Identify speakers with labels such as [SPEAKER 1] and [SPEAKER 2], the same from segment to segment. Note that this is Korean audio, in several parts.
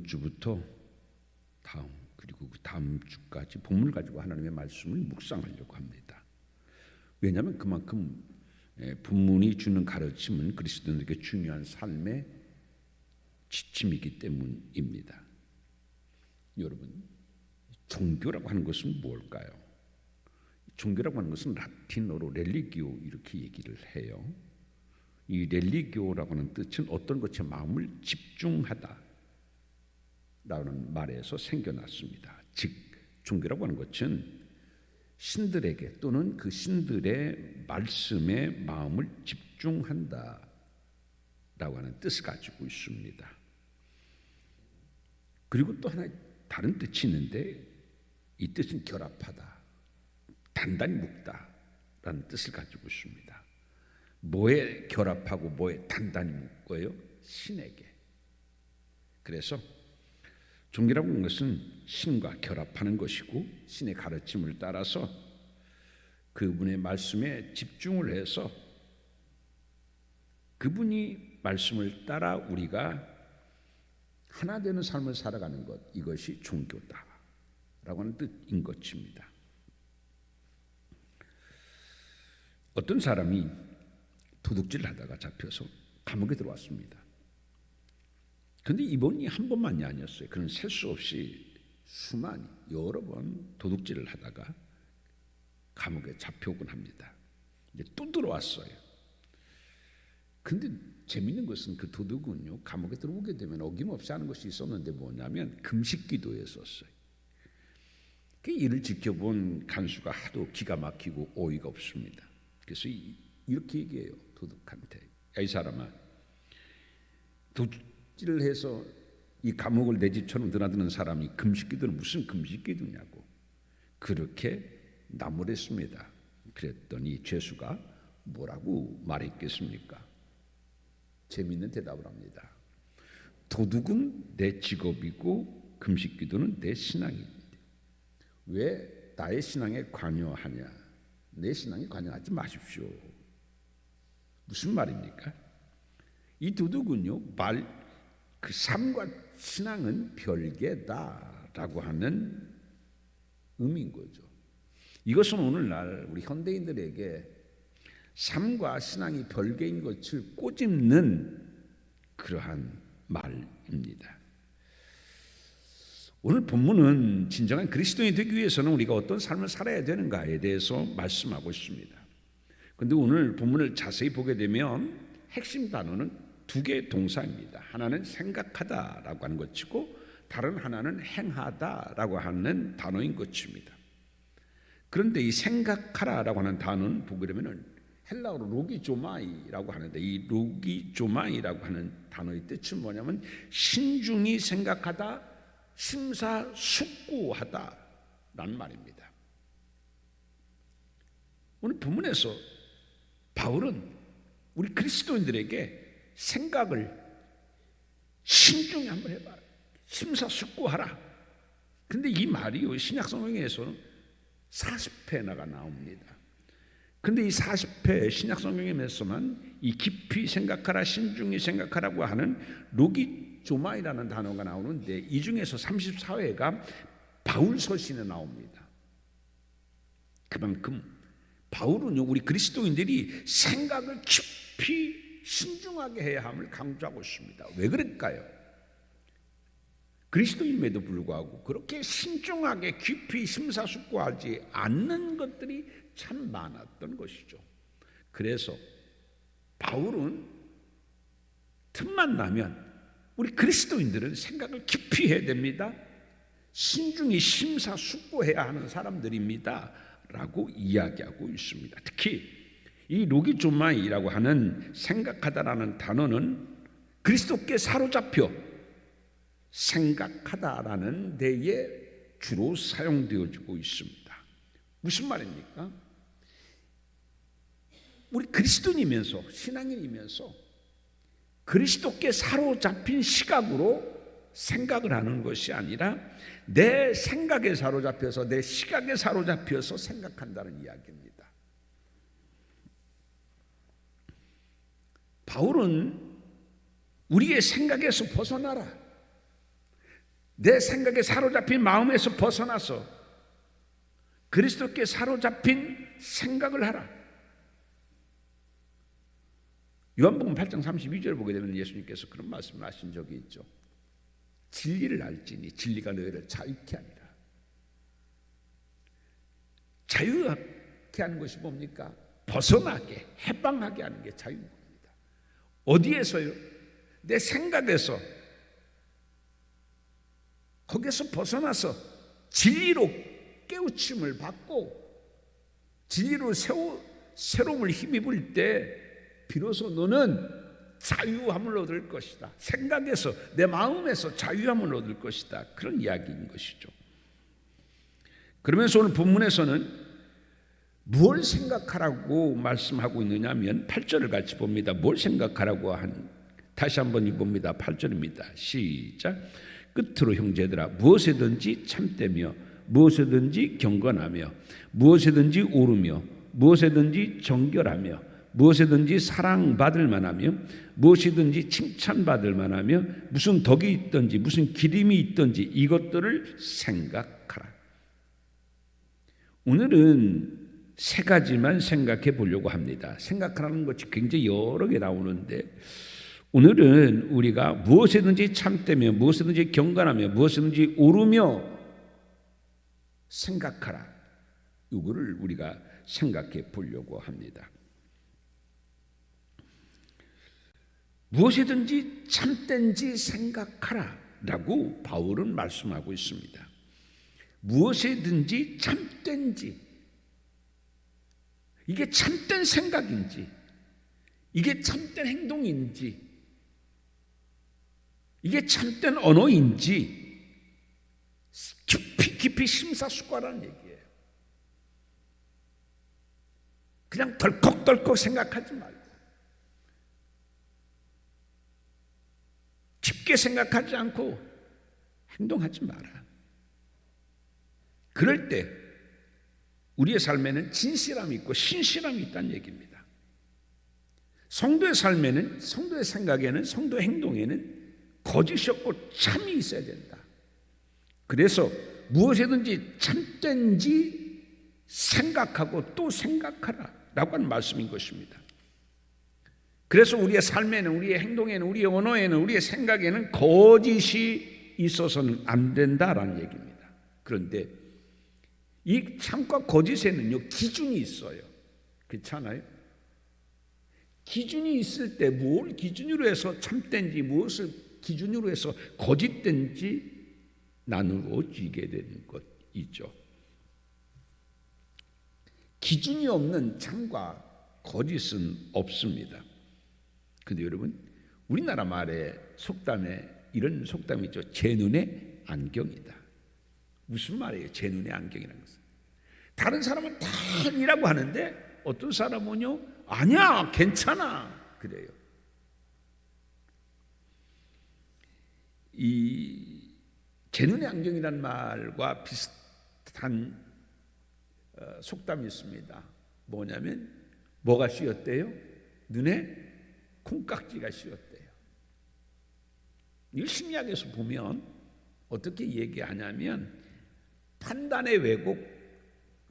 [SPEAKER 1] 이번 주부터 그리고 그 다음 주까지 본문을 가지고 하나님의 말씀을 묵상하려고 합니다. 왜냐하면 그만큼 본문이 주는 가르침은 그리스도인에게 중요한 삶의 지침이기 때문입니다. 여러분, 종교라고 하는 것은 뭘까요? 종교라고 하는 것은 라틴어로 렐리기오 이렇게 얘기를 해요. 이 렐리기오라고 하는 뜻은 어떤 것에 마음을 집중하다 라는 말에서 생겨났습니다. 즉 종교라고 하는 것은 신들에게 또는 그 신들의 말씀에 마음을 집중한다 라고 하는 뜻을 가지고 있습니다. 그리고 또 하나 다른 뜻이 있는데 이 뜻은 결합하다, 단단히 묶다 라는 뜻을 가지고 있습니다. 뭐에 결합하고 뭐에 단단히 묶어요? 신에게. 그래서 종교라고 하는 것은 신과 결합하는 것이고 신의 가르침을 따라서 그분의 말씀에 집중을 해서 그분이 말씀을 따라 우리가 하나 되는 삶을 살아가는 것, 이것이 종교다라고 하는 뜻인 것입니다. 어떤 사람이 도둑질을 하다가 잡혀서 감옥에 들어왔습니다. 그런데 이번이 한 번만이 아니었어요. 그는 셀 수 없이 수많이 여러 번 도둑질을 하다가 감옥에 잡혀오곤 합니다. 이제 또 들어왔어요. 근데 재밌는 것은 그 도둑은요, 감옥에 들어오게 되면 어김없이 하는 것이 있었는데 뭐냐면 금식기도였었어요. 그 일을 지켜본 간수가 하도 기가 막히고 어이가 없습니다. 그래서 이렇게 얘기해요. 도둑한테, 야, 이 사람아, 도둑질을 해서 이 감옥을 내 집처럼 드나드는 사람이 금식기도는 무슨 금식기도냐고 그렇게 나무랬습니다. 그랬더니 죄수가 뭐라고 말했겠습니까? 재미있는 대답을 합니다. 도둑은 내 직업이고 금식기도는 내 신앙인데 왜 나의 신앙에 관여하냐? 내 신앙에 관여하지 마십시오. 무슨 말입니까? 이 도둑은요, 그 삶과 신앙은 별개다라고 하는 의미인 거죠. 이것은 오늘날 우리 현대인들에게 삶과 신앙이 별개인 것을 꼬집는 그러한 말입니다. 오늘 본문은 진정한 그리스도인이 되기 위해서는 우리가 어떤 삶을 살아야 되는가에 대해서 말씀하고 있습니다. 그런데 오늘 본문을 자세히 보게 되면 핵심 단어는 두 개의 동사입니다. 하나는 생각하다라고 하는 것이고 다른 하나는 행하다라고 하는 단어인 것입니다. 그런데 이 생각하라라고 하는 단어는 보게 되면 헬라어로 로기조마이라고 하는데 이 로기조마이라고 하는 단어의 뜻은 뭐냐면 신중히 생각하다, 심사숙고하다라는 말입니다. 오늘 본문에서 바울은 우리 그리스도인들에게 생각을 신중히 한번 해봐라, 심사숙고하라. 그런데 이 말이요, 신약성경에서는 40회나가 나옵니다. 근데 이 40회 신약성경에서만 이 깊이 생각하라, 신중히 생각하라고 하는 로기조마이라는 단어가 나오는데 이 중에서 34회가 바울 서신에 나옵니다. 그만큼 바울은요, 우리 그리스도인들이 생각을 깊이 신중하게 해야 함을 강조하고 있습니다. 왜 그럴까요? 그리스도임에도 불구하고 그렇게 신중하게 깊이 심사숙고하지 않는 것들이 참 많았던 것이죠. 그래서 바울은 틈만 나면 우리 그리스도인들은 생각을 깊이 해야 됩니다. 신중히 심사숙고해야 하는 사람들입니다 라고 이야기하고 있습니다. 특히 이 로기조마이라고 하는 생각하다라는 단어는 그리스도께 사로잡혀 생각하다라는 데에 주로 사용되어지고 있습니다. 무슨 말입니까? 우리 그리스도인이면서 신앙인이면서 그리스도께 사로잡힌 시각으로 생각을 하는 것이 아니라 내 생각에 사로잡혀서 내 시각에 사로잡혀서 생각한다는 이야기입니다. 바울은 우리의 생각에서 벗어나라, 내 생각에 사로잡힌 마음에서 벗어나서 그리스도께 사로잡힌 생각을 하라. 요한복음 8장 32절 보게 되면 예수님께서 그런 말씀을 하신 적이 있죠. 진리를 알지니 진리가 너희를 자유케 하리라. 자유케 하는 것이 뭡니까? 벗어나게, 해방하게 하는 게 자유인 겁니다. 어디에서요? 내 생각에서, 거기에서 벗어나서 진리로 깨우침을 받고 진리로 새로움을 힘입을 때 비로소 너는 자유함을 얻을 것이다. 생각에서, 내 마음에서 자유함을 얻을 것이다. 그런 이야기인 것이죠. 그러면서 오늘 본문에서는 뭘 생각하라고 말씀하고 있느냐 하면 8절을 같이 봅니다. 뭘 생각하라고 다시 한번 읽어봅니다. 8절입니다. 시작. 끝으로 형제들아, 무엇에든지 참되며 무엇에든지 경건하며 무엇에든지 오르며 무엇에든지 정결하며 무엇에든지 사랑받을 만하며 무엇이든지 칭찬받을 만하며 무슨 덕이 있든지 무슨 기림이 있든지 이것들을 생각하라. 오늘은 세 가지만 생각해 보려고 합니다. 생각하라는 것이 굉장히 여러 개 나오는데 오늘은 우리가 무엇에든지 참되며 무엇에든지 경건하며 무엇에든지 오르며 생각하라. 이거를 우리가 생각해 보려고 합니다. 무엇이든지 참된지 생각하라 라고 바울은 말씀하고 있습니다. 무엇이든지 참된지, 이게 참된 생각인지 이게 참된 행동인지 이게 참된 언어인지 깊이 심사숙고하라는 얘기예요. 그냥 덜컥덜컥 생각하지 말고 깊게 생각하지 않고 행동하지 마라. 그럴 때 우리의 삶에는 진실함이 있고 신실함이 있다는 얘기입니다. 성도의 삶에는, 성도의 생각에는, 성도의 행동에는 거짓이 없고 참이 있어야 된다. 그래서 무엇이든지 참된지 생각하고 또 생각하라 라고 하는 말씀인 것입니다. 그래서 우리의 삶에는, 우리의 행동에는, 우리의 언어에는, 우리의 생각에는 거짓이 있어서는 안 된다라는 얘기입니다. 그런데 이 참과 거짓에는요 기준이 있어요. 그렇잖아요? 기준이 있을 때 뭘 기준으로 해서 참된지 무엇을 기준으로 해서 거짓된지 나누어지게 되는 것이죠. 기준이 없는 참과 거짓은 없습니다. 근데 여러분, 우리나라 말에 속담에 이런 속담이 있죠. 제 눈에 안경이다. 무슨 말이에요? 제 눈에 안경이라는 것은. 다른 사람은 다 아니라고 하는데 어떤 사람은요, 아니야, 괜찮아, 그래요. 이 제 눈에 안경이라는 말과 비슷한 속담이 있습니다. 뭐냐면 뭐가 씌었대요? 눈에 콩깍지가 씌었대요. 이 심리학에서 보면 어떻게 얘기하냐면 판단의 왜곡,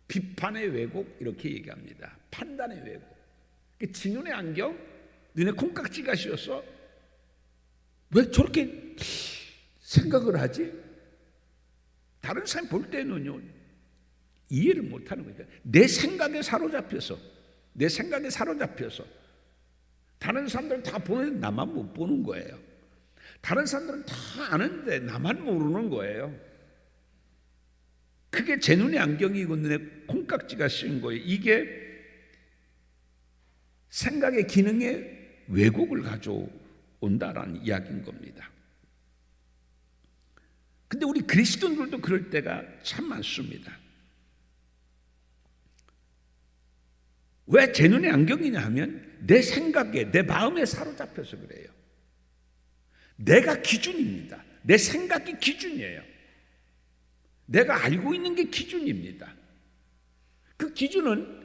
[SPEAKER 1] 비판의 왜곡 이렇게 얘기합니다. 판단의 왜곡. 지 눈에 안경, 눈에 콩깍지가 씌었어? 왜 저렇게 생각을 하지? 다른 사람 볼 때는요 이해를 못하는 거니까 내 생각에 사로잡혀서 다른 사람들은 다 보는데 나만 못 보는 거예요. 다른 사람들은 다 아는데 나만 모르는 거예요. 그게 제 눈에 안경이고 눈에 콩깍지가 씌운 거예요. 이게 생각의 기능에 왜곡을 가져온다라는 이야기인 겁니다. 근데 우리 그리스도인들도 그럴 때가 참 많습니다. 왜 제 눈에 안경이냐 하면 내 생각에, 내 마음에 사로잡혀서 그래요. 내가 기준입니다. 내 생각이 기준이에요. 내가 알고 있는 게 기준입니다. 그 기준은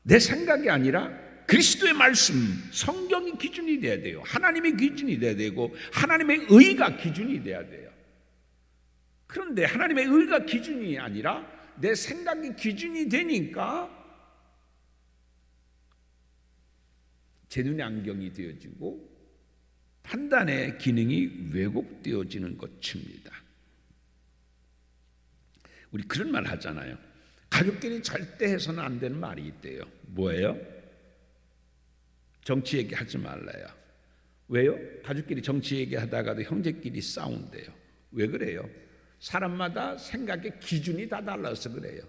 [SPEAKER 1] 내 생각이 아니라 그리스도의 말씀, 성경이 기준이 돼야 돼요. 하나님의 기준이 돼야 되고 하나님의 의가 기준이 돼야 돼요. 그런데 하나님의 의가 기준이 아니라 내 생각이 기준이 되니까 제 눈의 안경이 되어지고 판단의 기능이 왜곡되어지는 것입니다. 우리 그런 말 하잖아요. 가족끼리 절대 해서는 안 되는 말이 있대요. 뭐예요? 정치 얘기하지 말래요. 왜요? 가족끼리 정치 얘기하다가도 형제끼리 싸운대요. 왜 그래요? 사람마다 생각의 기준이 다 달라서 그래요.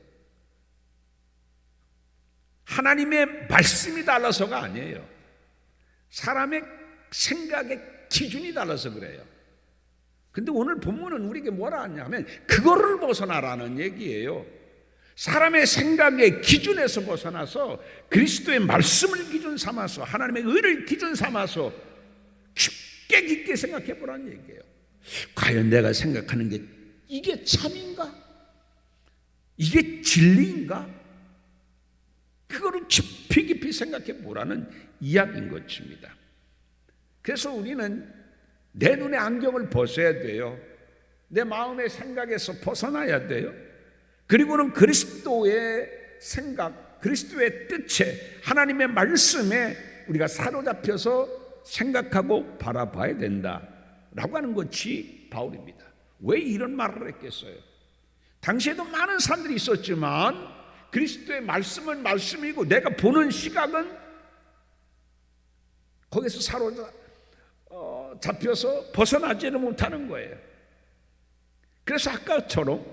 [SPEAKER 1] 하나님의 말씀이 달라서가 아니에요. 사람의 생각의 기준이 달라서 그래요. 근데 오늘 본문은 우리에게 뭐라 하냐면 그거를 벗어나라는 얘기예요. 사람의 생각의 기준에서 벗어나서 그리스도의 말씀을 기준 삼아서 하나님의 의를 기준 삼아서 깊게 생각해 보라는 얘기예요. 과연 내가 생각하는 게 이게 참인가? 이게 진리인가? 그거를 깊이 생각해 보라는 이야기인 것입니다. 그래서 우리는 내 눈의 안경을 벗어야 돼요. 내 마음의 생각에서 벗어나야 돼요. 그리고는 그리스도의 생각, 그리스도의 뜻에, 하나님의 말씀에 우리가 사로잡혀서 생각하고 바라봐야 된다라고 하는 것이 바울입니다. 왜 이런 말을 했겠어요? 당시에도 많은 사람들이 있었지만 그리스도의 말씀은 말씀이고 내가 보는 시각은 거기서 사로잡혀서 벗어나지는 못하는 거예요. 그래서 아까처럼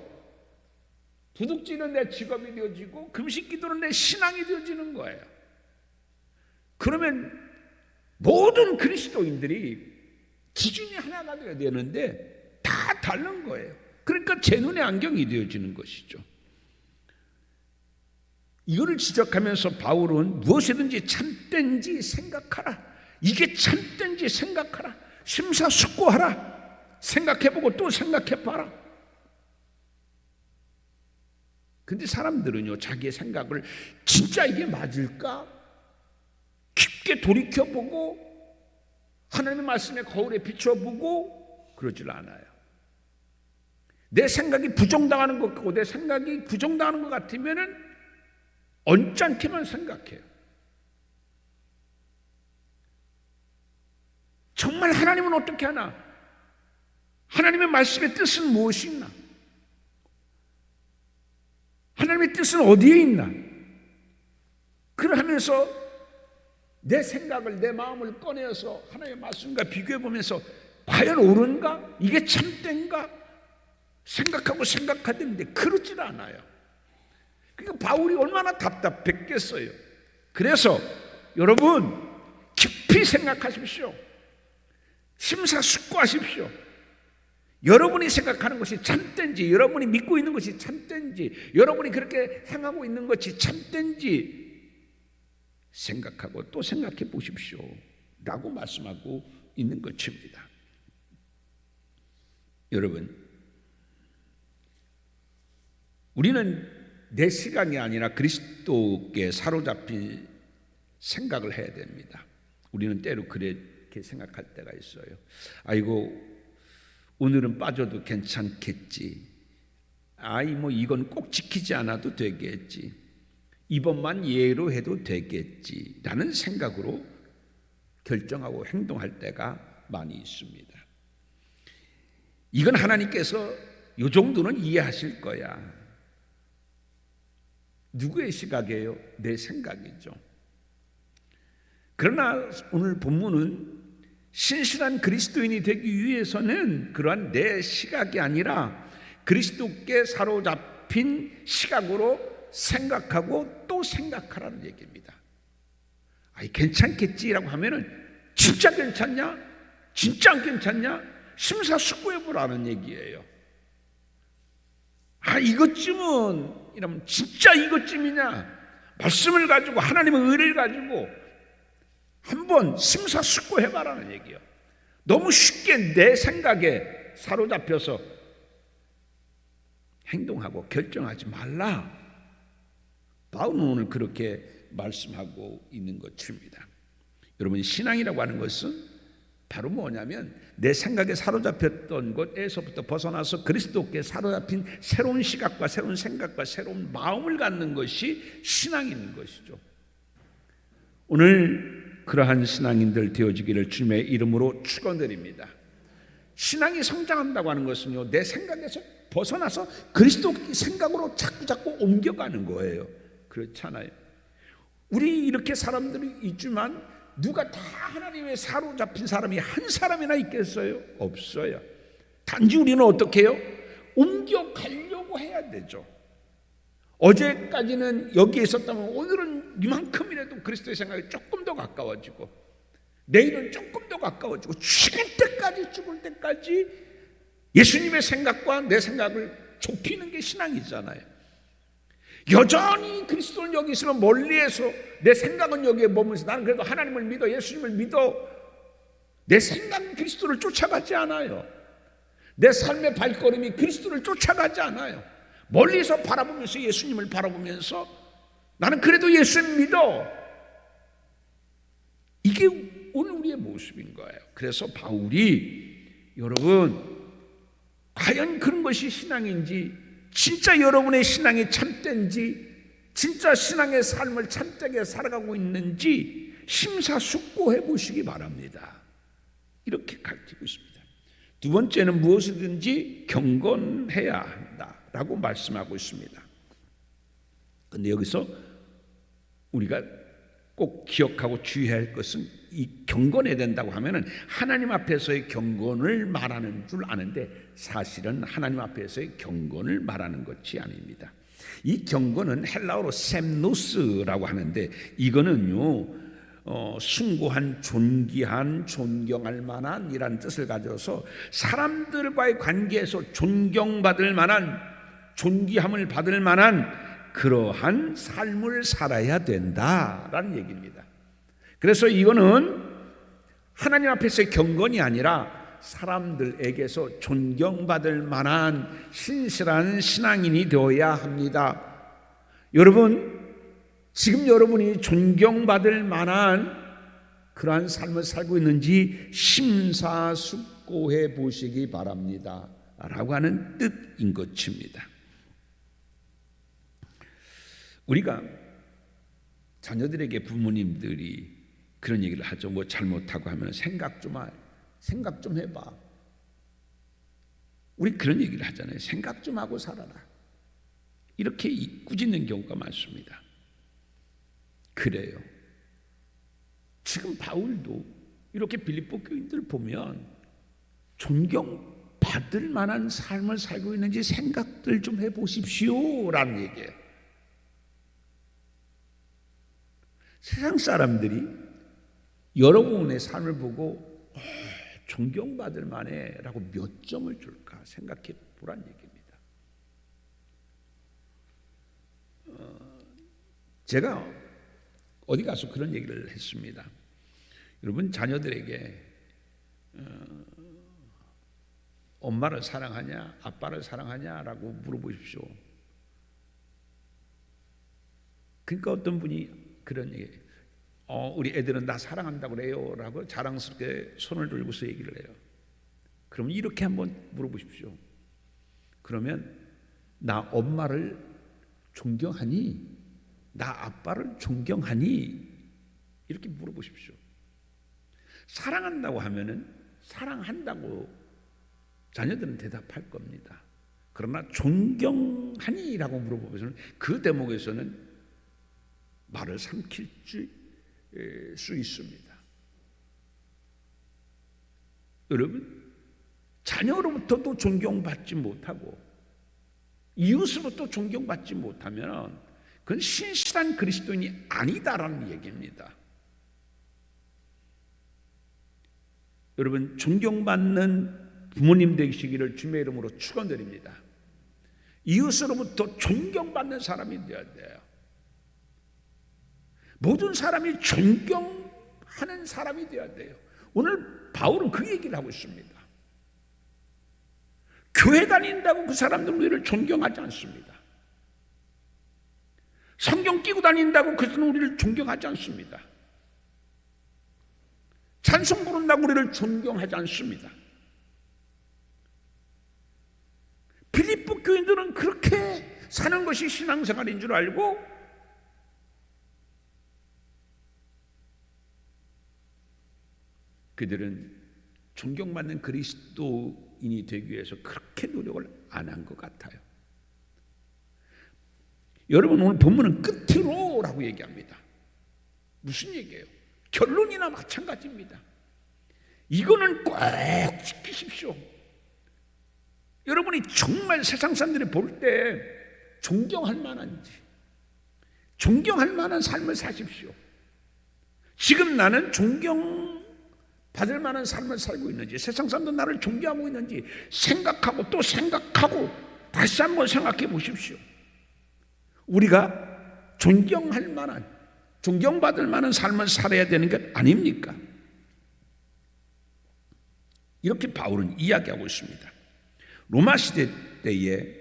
[SPEAKER 1] 도둑질은 내 직업이 되어지고 금식기도는 내 신앙이 되어지는 거예요. 그러면 모든 그리스도인들이 기준이 하나가 되어야 되는데 다 다른 거예요. 그러니까 제 눈의 안경이 되어지는 것이죠. 이거를 지적하면서 바울은 무엇이든지 참된지 생각하라. 이게 참된지 생각하라. 심사숙고하라. 생각해보고 또 생각해봐라. 근데 사람들은요, 자기의 생각을 진짜 이게 맞을까? 깊게 돌이켜보고 하나님의 말씀의 거울에 비춰보고 그러질 않아요. 내 생각이 부정당하는 것 같고 내 생각이 부정당하는 것 같으면은 언짢게만 생각해요. 정말 하나님은 어떻게 하나? 하나님의 말씀의 뜻은 무엇이 있나? 하나님의 뜻은 어디에 있나? 그러하면서 내 생각을, 내 마음을 꺼내어서 하나님의 말씀과 비교해보면서 과연 옳은가? 이게 참된가? 생각하고 생각하는데 그러질 않아요. 그러니까 바울이 얼마나 답답했겠어요. 그래서 여러분 깊이 생각하십시오. 심사숙고하십시오. 여러분이 생각하는 것이 참된지, 여러분이 믿고 있는 것이 참된지, 여러분이 그렇게 행하고 있는 것이 참된지 생각하고 또 생각해 보십시오 라고 말씀하고 있는 것입니다. 여러분, 우리는 내 시각이 아니라 그리스도께 사로잡힌 생각을 해야 됩니다. 우리는 때로 그렇게 생각할 때가 있어요. 아이고, 오늘은 빠져도 괜찮겠지. 뭐 이건 꼭 지키지 않아도 되겠지. 이번만 예로 해도 되겠지 라는 생각으로 결정하고 행동할 때가 많이 있습니다. 이건 하나님께서 이 정도는 이해하실 거야. 누구의 시각이에요? 내 생각이죠. 그러나 오늘 본문은 신실한 그리스도인이 되기 위해서는 그러한 내 시각이 아니라 그리스도께 사로잡힌 시각으로 생각하고 또 생각하라는 얘기입니다. 괜찮겠지라고 하면은 진짜 괜찮냐? 진짜 안 괜찮냐? 심사숙고해보라는 얘기예요. 이것쯤은 이러면 진짜 이것쯤이냐? 말씀을 가지고 하나님의 의를 가지고 한번 심사숙고해봐라는 얘기예요. 너무 쉽게 내 생각에 사로잡혀서 행동하고 결정하지 말라. 바울은 오늘 그렇게 말씀하고 있는 것입니다. 여러분, 신앙이라고 하는 것은 바로 뭐냐면 내 생각에 사로잡혔던 것에서부터 벗어나서 그리스도께 사로잡힌 새로운 시각과 새로운 생각과 새로운 마음을 갖는 것이 신앙인 것이죠. 오늘 그러한 신앙인들 되어지기를 주님의 이름으로 축원드립니다. 신앙이 성장한다고 하는 것은요, 내 생각에서 벗어나서 그리스도 생각으로 자꾸 옮겨가는 거예요. 그렇잖아요. 우리 이렇게 사람들이 있지만 누가 다 하나님의 사로잡힌 사람이 한 사람이나 있겠어요? 없어요. 단지 우리는 어떻게 해요? 옮겨가려고 해야 되죠. 어제까지는 여기에 있었다면 오늘은 이만큼이라도 그리스도의 생각이 조금 더 가까워지고, 내일은 조금 더 가까워지고, 죽을 때까지 예수님의 생각과 내 생각을 좁히는 게 신앙이잖아요. 여전히 그리스도는 여기 있으면 멀리에서 내 생각은 여기에 머물면서 나는 그래도 하나님을 믿어, 예수님을 믿어, 내 생각은 그리스도를 쫓아가지 않아요. 내 삶의 발걸음이 그리스도를 쫓아가지 않아요. 멀리서 바라보면서 예수님을 바라보면서 나는 그래도 예수님 믿어, 이게 오늘 우리의 모습인 거예요. 그래서 바울이, 여러분 과연 그런 것이 신앙인지, 진짜 여러분의 신앙이 참된지, 진짜 신앙의 삶을 참되게 살아가고 있는지 심사숙고해 보시기 바랍니다. 이렇게 가르치고 있습니다. 두 번째는 무엇이든지 경건해야 한다라고 말씀하고 있습니다. 그런데 여기서 우리가 꼭 기억하고 주의해야 할 것은, 이 경건해야 된다고 하면은 하나님 앞에서의 경건을 말하는 줄 아는데 사실은 하나님 앞에서의 경건을 말하는 것이 아닙니다. 이 경건은 헬라어로 셈노스라고 하는데, 이거는요 숭고한, 존귀한, 존경할 만한 이란 뜻을 가져서 사람들과의 관계에서 존경받을 만한, 존귀함을 받을 만한 그러한 삶을 살아야 된다라는 얘기입니다. 그래서 이거는 하나님 앞에서의 경건이 아니라 사람들에게서 존경받을 만한 신실한 신앙인이 되어야 합니다. 여러분, 지금 여러분이 존경받을 만한 그러한 삶을 살고 있는지 심사숙고해 보시기 바랍니다 라고 하는 뜻인 것입니다. 우리가 자녀들에게 부모님들이 그런 얘기를 하죠. 뭐 잘못하고 하면 생각 좀 해봐. 우리 그런 얘기를 하잖아요. 생각 좀 하고 살아라. 이렇게 꾸짖는 경우가 많습니다. 그래요. 지금 바울도 이렇게 빌립보 교인들 보면 존경받을 만한 삶을 살고 있는지 생각들 좀 해보십시오 라는 얘기예요. 세상 사람들이 여러분의 삶을 보고 존경받을 만해 라고 몇 점을 줄까 생각해 보란 얘기입니다. 제가 어디 가서 그런 얘기를 했습니다. 여러분, 자녀들에게 엄마를 사랑하냐 아빠를 사랑하냐라고 물어보십시오. 그러니까 어떤 분이 그런 얘기, 우리 애들은 나 사랑한다고 그래요 라고 자랑스럽게 손을 들고서 얘기를 해요. 그럼 이렇게 한번 물어보십시오. 그러면 나 엄마를 존경하니? 나 아빠를 존경하니? 이렇게 물어보십시오. 사랑한다고 하면은 사랑한다고 자녀들은 대답할 겁니다. 그러나 존경하니? 라고 물어보면서 그 대목에서는 말을 삼킬 수 있습니다. 여러분, 자녀로부터도 존경받지 못하고 이웃으로부터 존경받지 못하면 그건 신실한 그리스도인이 아니다라는 얘기입니다. 여러분, 존경받는 부모님 되시기를 주님의 이름으로 축원드립니다. 이웃으로부터 존경받는 사람이 되어야 돼요. 모든 사람이 존경하는 사람이 되어야 돼요. 오늘 바울은 그 얘기를 하고 있습니다. 교회 다닌다고 그 사람들은 우리를 존경하지 않습니다. 성경 끼고 다닌다고 그들은 우리를 존경하지 않습니다. 찬송 부른다고 우리를 존경하지 않습니다. 빌립보 교인들은 그렇게 사는 것이 신앙생활인 줄 알고 그들은 존경받는 그리스도인이 되기 위해서 그렇게 노력을 안 한 것 같아요. 여러분, 오늘 본문은 끝으로라고 얘기합니다. 무슨 얘기예요? 결론이나 마찬가지입니다. 이거는 꼭 지키십시오. 여러분이 정말 세상 사람들이 볼 때 존경할 만한지, 존경할 만한 삶을 사십시오. 지금 나는 존경받을 만한 삶을 살고 있는지, 세상 사람도 나를 존경하고 있는지 생각하고 또 생각하고 다시 한번 생각해 보십시오. 우리가 존경할 만한, 존경받을 만한 삶을 살아야 되는 것 아닙니까? 이렇게 바울은 이야기하고 있습니다. 로마 시대 때에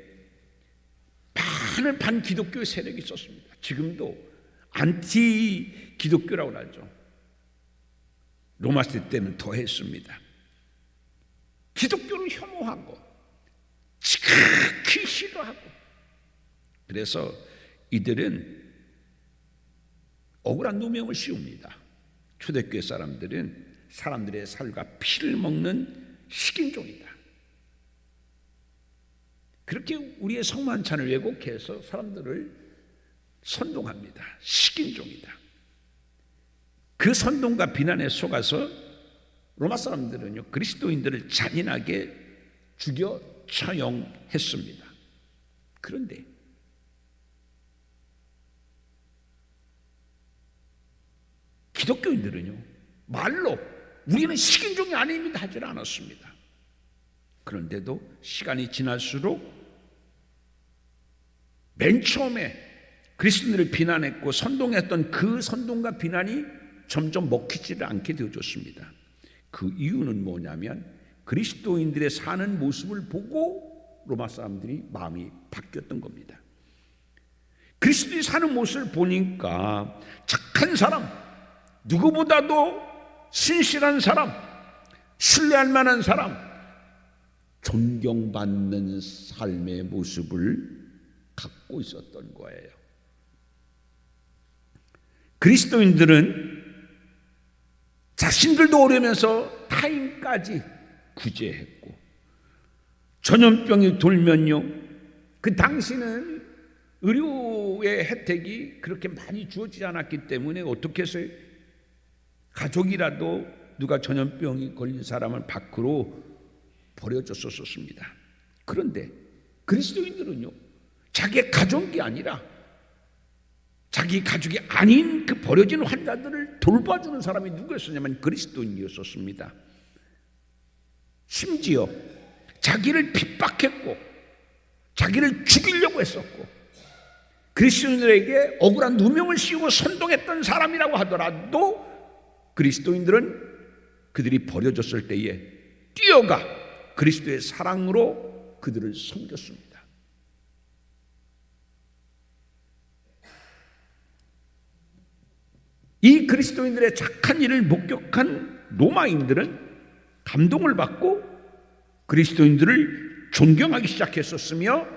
[SPEAKER 1] 많은 반기독교 세력이 있었습니다. 지금도 안티 기독교라고 하죠. 로마 시대 때는 더했습니다. 기독교를 혐오하고 지극히 싫어하고, 그래서 이들은 억울한 누명을 씌웁니다. 초대교회 사람들은 사람들의 살과 피를 먹는 식인종이다. 그렇게 우리의 성만찬을 왜곡해서 사람들을 선동합니다. 식인종이다. 그 선동과 비난에 속아서 로마 사람들은요, 그리스도인들을 잔인하게 죽여 처형했습니다. 그런데 기독교인들은요, 말로 우리는 식인종이 아닙니다 하지 않았습니다. 그런데도 시간이 지날수록 맨 처음에 그리스도인들을 비난했고 선동했던 그 선동과 비난이 점점 먹히지를 않게 되어졌습니다. 그 이유는 뭐냐면 그리스도인들의 사는 모습을 보고 로마 사람들이 마음이 바뀌었던 겁니다. 그리스도인이 사는 모습을 보니까 착한 사람, 누구보다도 신실한 사람, 신뢰할 만한 사람, 존경받는 삶의 모습을 갖고 있었던 거예요. 그리스도인들은 자신들도 어려면서 타인까지 구제했고, 전염병이 돌면요, 그 당시는 의료의 혜택이 그렇게 많이 주어지지 않았기 때문에 어떻게 해서 가족이라도 누가 전염병이 걸린 사람을 밖으로 버려줬었습니다. 그런데 그리스도인들은요, 자기의 가족이 아니라 자기 가족이 아닌 그 버려진 환자들을 돌봐주는 사람이 누구였었냐면 그리스도인이었습니다. 심지어 자기를 핍박했고 자기를 죽이려고 했었고 그리스도인들에게 억울한 누명을 씌우고 선동했던 사람이라고 하더라도 그리스도인들은 그들이 버려졌을 때에 뛰어가 그리스도의 사랑으로 그들을 섬겼습니다. 이 그리스도인들의 착한 일을 목격한 로마인들은 감동을 받고 그리스도인들을 존경하기 시작했었으며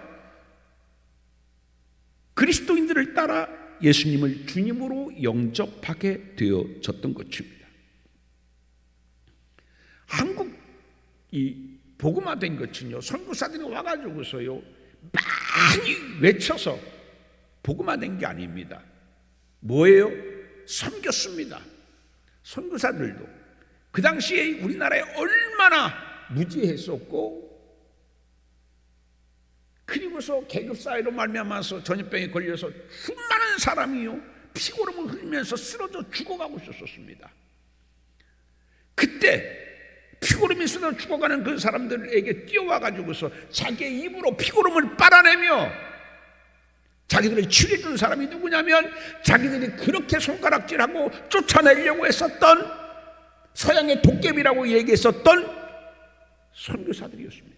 [SPEAKER 1] 그리스도인들을 따라 예수님을 주님으로 영접하게 되어졌던 것입니다. 한국이 복음화된 것은요, 선교사들이 와가지고서요 많이 외쳐서 복음화된 게 아닙니다. 뭐예요? 섬겼습니다. 선교사들도 그 당시에 우리나라에 얼마나 무지했었고, 그리고서 계급사회로 말미암아서 전염병에 걸려서 수많은 사람이요 피고름을 흘리면서 쓰러져 죽어가고 있었습니다. 그때 피고름이 쓰러져 죽어가는 그 사람들에게 뛰어와가지고서 자기의 입으로 피고름을 빨아내며 자기들을 치료해준 사람이 누구냐면 자기들이 그렇게 손가락질하고 쫓아내려고 했었던 서양의 도깨비라고 얘기했었던 선교사들이었습니다.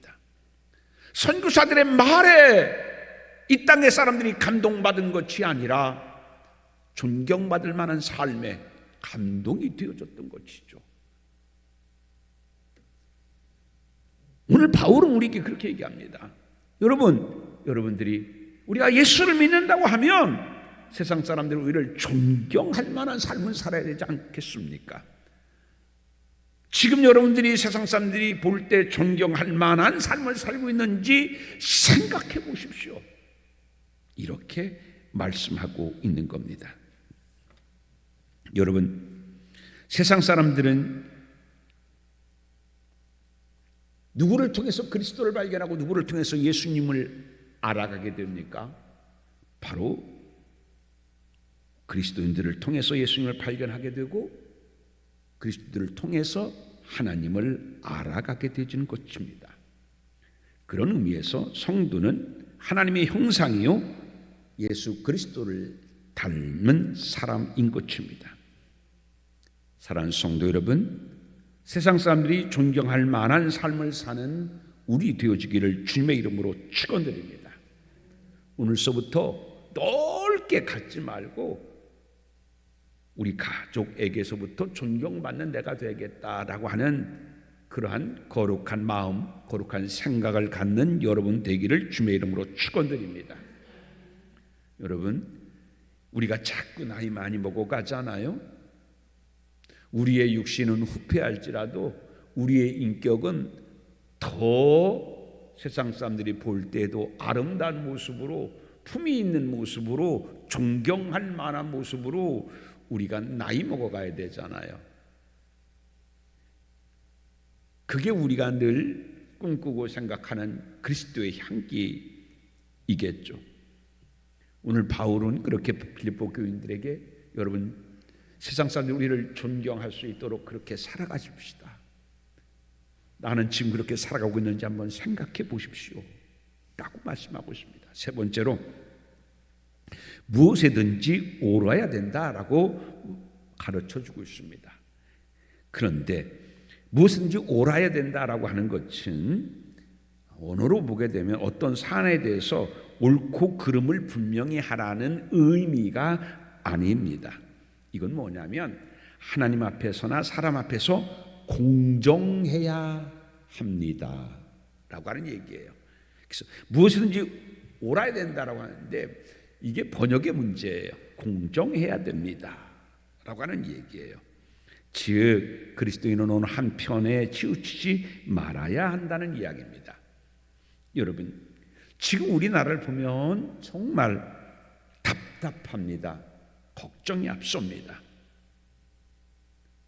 [SPEAKER 1] 선교사들의 말에 이 땅의 사람들이 감동받은 것이 아니라 존경받을 만한 삶에 감동이 되어졌던 것이죠. 오늘 바울은 우리에게 그렇게 얘기합니다. 여러분들이 우리가 예수를 믿는다고 하면 세상 사람들은 우리를 존경할 만한 삶을 살아야 되지 않겠습니까? 지금 여러분들이 세상 사람들이 볼 때 존경할 만한 삶을 살고 있는지 생각해 보십시오. 이렇게 말씀하고 있는 겁니다. 여러분, 세상 사람들은 누구를 통해서 그리스도를 발견하고 누구를 통해서 예수님을 알아가게 됩니까? 바로 그리스도인들을 통해서 예수님을 발견하게 되고 그리스도를 통해서 하나님을 알아가게 되는 것입니다. 그런 의미에서 성도는 하나님의 형상이요 예수 그리스도를 닮은 사람인 것입니다. 사랑하는 성도 여러분, 세상 사람들이 존경할 만한 삶을 사는 우리 되어지기를 주님의 이름으로 축원드립니다. 오늘서부터 넓게 갖지 말고 우리 가족에게서부터 존경받는 내가 되겠다라고 하는 그러한 거룩한 마음, 거룩한 생각을 갖는 여러분 되기를 주님의 이름으로 축원드립니다. 여러분, 우리가 자꾸 나이 많이 먹어 가잖아요. 우리의 육신은 후패할지라도 우리의 인격은 더 세상 사람들이 볼 때도 아름다운 모습으로, 품위 있는 모습으로, 존경할 만한 모습으로 우리가 나이 먹어가야 되잖아요. 그게 우리가 늘 꿈꾸고 생각하는 그리스도의 향기이겠죠. 오늘 바울은 그렇게 빌립보 교인들에게 여러분 세상 사람들이 우리를 존경할 수 있도록 그렇게 살아가십시다. 나는 지금 그렇게 살아가고 있는지 한번 생각해 보십시오 라고 말씀하고 있습니다. 세 번째로 무엇이든지 옳아야 된다라고 가르쳐주고 있습니다. 그런데 무엇이든지 옳아야 된다라고 하는 것은 언어로 보게 되면 어떤 사안에 대해서 옳고 그름을 분명히 하라는 의미가 아닙니다. 이건 뭐냐면 하나님 앞에서나 사람 앞에서 공정해야 합니다 라고 하는 얘기예요. 그래서 무엇이든지 옳아야 된다라고 하는데 이게 번역의 문제예요. 공정해야 됩니다 라고 하는 얘기예요. 즉 그리스도인은 어느 한편에 치우치지 말아야 한다는 이야기입니다. 여러분, 지금 우리나라를 보면 정말 답답합니다. 걱정이 앞섭니다.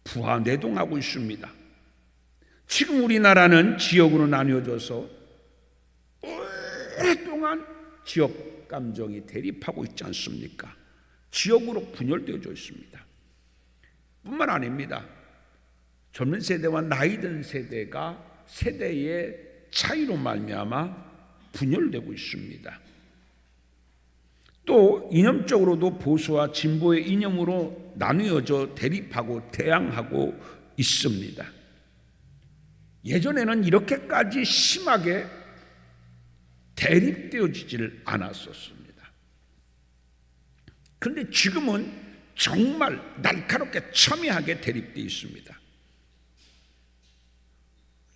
[SPEAKER 1] 부하내동하고 있습니다. 지금 우리나라는 지역으로 나뉘어져서 오랫동안 지역 감정이 대립하고 있지 않습니까? 지역으로 분열되어져 있습니다. 뿐만 아닙니다. 젊은 세대와 나이 든 세대가 세대의 차이로 말미암아 분열되고 있습니다. 또 이념적으로도 보수와 진보의 이념으로 나뉘어져 대립하고 대항하고 있습니다. 예전에는 이렇게까지 심하게 대립되어지질 않았었습니다. 그런데 지금은 정말 날카롭게 첨예하게 대립되어 있습니다.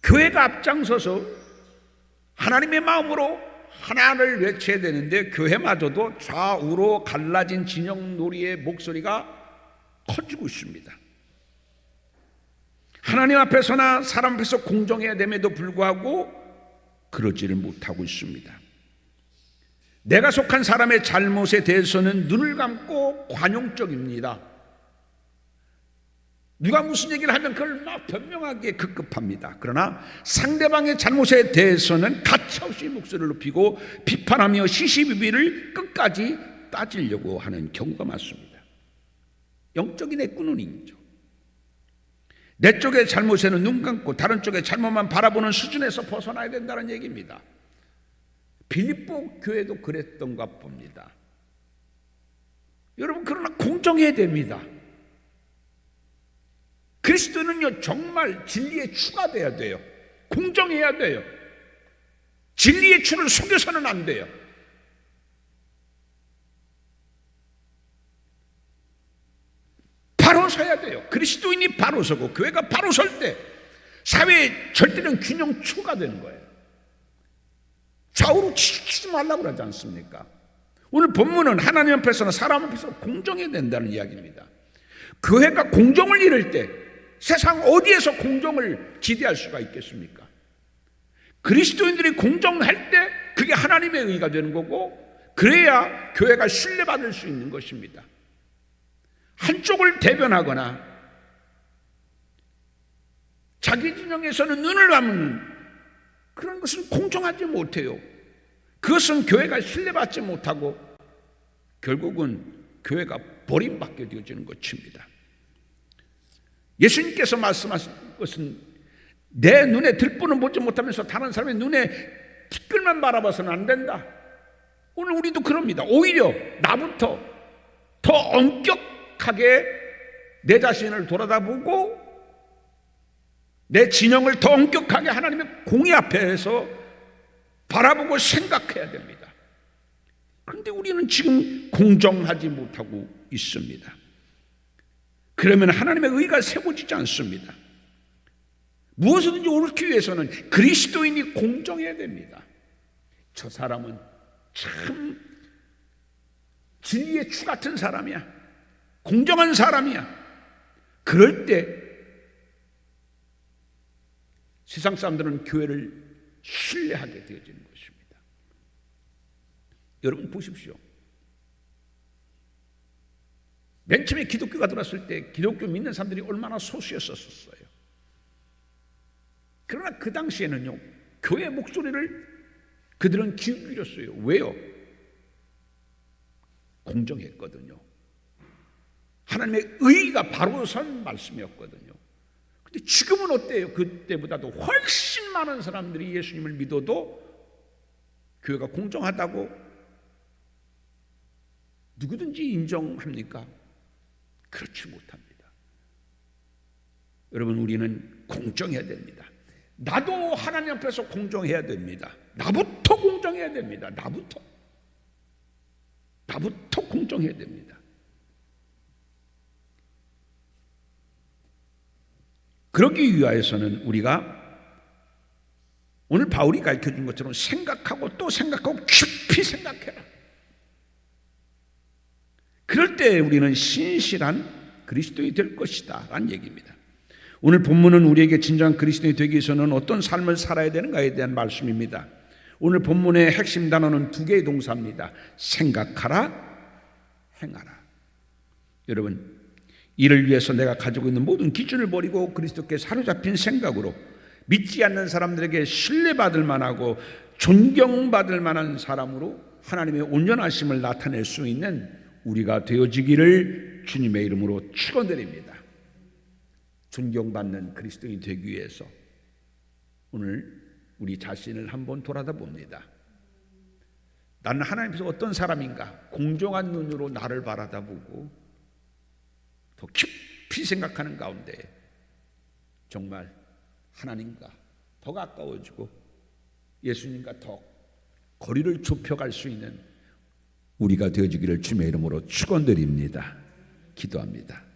[SPEAKER 1] 교회가 앞장서서 하나님의 마음으로 하나를 외쳐야 되는데 교회마저도 좌우로 갈라진 진영 놀이의 목소리가 커지고 있습니다. 하나님 앞에서나 사람 앞에서 공정해야 됨에도 불구하고 그러지를 못하고 있습니다. 내가 속한 사람의 잘못에 대해서는 눈을 감고 관용적입니다. 누가 무슨 얘기를 하면 그걸 막 변명하기에 급급합니다. 그러나 상대방의 잘못에 대해서는 가차없이 목소리를 높이고 비판하며 시시비비를 끝까지 따지려고 하는 경우가 많습니다. 영적인 애꾸눈이죠. 내 쪽의 잘못에는 눈 감고 다른 쪽의 잘못만 바라보는 수준에서 벗어나야 된다는 얘기입니다. 빌립보 교회도 그랬던가 봅니다. 여러분, 그러나 공정해야 됩니다. 그리스도는요 정말 진리의 추가 돼야 돼요. 공정해야 돼요. 진리의 추를 속여서는 안 돼요. 바로 서야 돼요. 그리스도인이 바로 서고 교회가 바로 설 때 사회의 절대적 균형 추구가 되는 거예요. 좌우로 치지 말라고 그러지 않습니까? 오늘 본문은 하나님 앞에서나 사람 앞에서 공정해야 된다는 이야기입니다. 교회가 공정을 이룰 때 세상 어디에서 공정을 기대할 수가 있겠습니까? 그리스도인들이 공정할 때 그게 하나님의 의가 되는 거고, 그래야 교회가 신뢰받을 수 있는 것입니다. 한쪽을 대변하거나 자기 진영에서는 눈을 감는 그런 것은 공정하지 못해요. 그것은 교회가 신뢰받지 못하고 결국은 교회가 버림받게 되어지는 것입니다. 예수님께서 말씀하신 것은 내 눈에 들보는 보지 못하면서 다른 사람의 눈에 티끌만 바라봐서는 안 된다. 오늘 우리도 그럽니다. 오히려 나부터 더 엄격하게 내 자신을 돌아다보고 내 진영을 더 엄격하게 하나님의 공의 앞에서 바라보고 생각해야 됩니다. 그런데 우리는 지금 공정하지 못하고 있습니다. 그러면 하나님의 의가 세워지지 않습니다. 무엇이든지 옳기 위해서는 그리스도인이 공정해야 됩니다. 저 사람은 참 진리의 추 같은 사람이야, 공정한 사람이야. 그럴 때 세상 사람들은 교회를 신뢰하게 되어지는 것입니다. 여러분 보십시오. 맨 처음에 기독교가 들어왔을 때 기독교 믿는 사람들이 얼마나 소수였었어요. 그러나 그 당시에는요, 교회 목소리를 그들은 기울였어요. 왜요? 공정했거든요. 하나님의 의가 바로 선 말씀이었거든요. 근데 지금은 어때요? 그때보다도 훨씬 많은 사람들이 예수님을 믿어도 교회가 공정하다고 누구든지 인정합니까? 그렇지 못합니다. 여러분, 우리는 공정해야 됩니다. 나도 하나님 앞에서 공정해야 됩니다. 나부터 공정해야 됩니다. 나부터 공정해야 됩니다. 그러기 위하여서는 우리가 오늘 바울이 가르쳐준 것처럼 생각하고 또 생각하고 깊이 생각해라. 그럴 때 우리는 신실한 그리스도인이 될 것이다 라는 얘기입니다. 오늘 본문은 우리에게 진정한 그리스도인이 되기 위해서는 어떤 삶을 살아야 되는가에 대한 말씀입니다. 오늘 본문의 핵심 단어는 두 개의 동사입니다. 생각하라, 행하라. 여러분, 이를 위해서 내가 가지고 있는 모든 기준을 버리고 그리스도께 사로잡힌 생각으로 믿지 않는 사람들에게 신뢰받을 만하고 존경받을 만한 사람으로 하나님의 온전하심을 나타낼 수 있는 우리가 되어지기를 주님의 이름으로 축원드립니다. 존경받는 그리스도인이 되기 위해서 오늘 우리 자신을 한번 돌아다 봅니다. 나는 하나님께서 어떤 사람인가? 공정한 눈으로 나를 바라다보고 더 깊이 생각하는 가운데 정말 하나님과 더 가까워지고 예수님과 더 거리를 좁혀갈 수 있는 우리가 되어지기를 주님의 이름으로 축원드립니다. 기도합니다.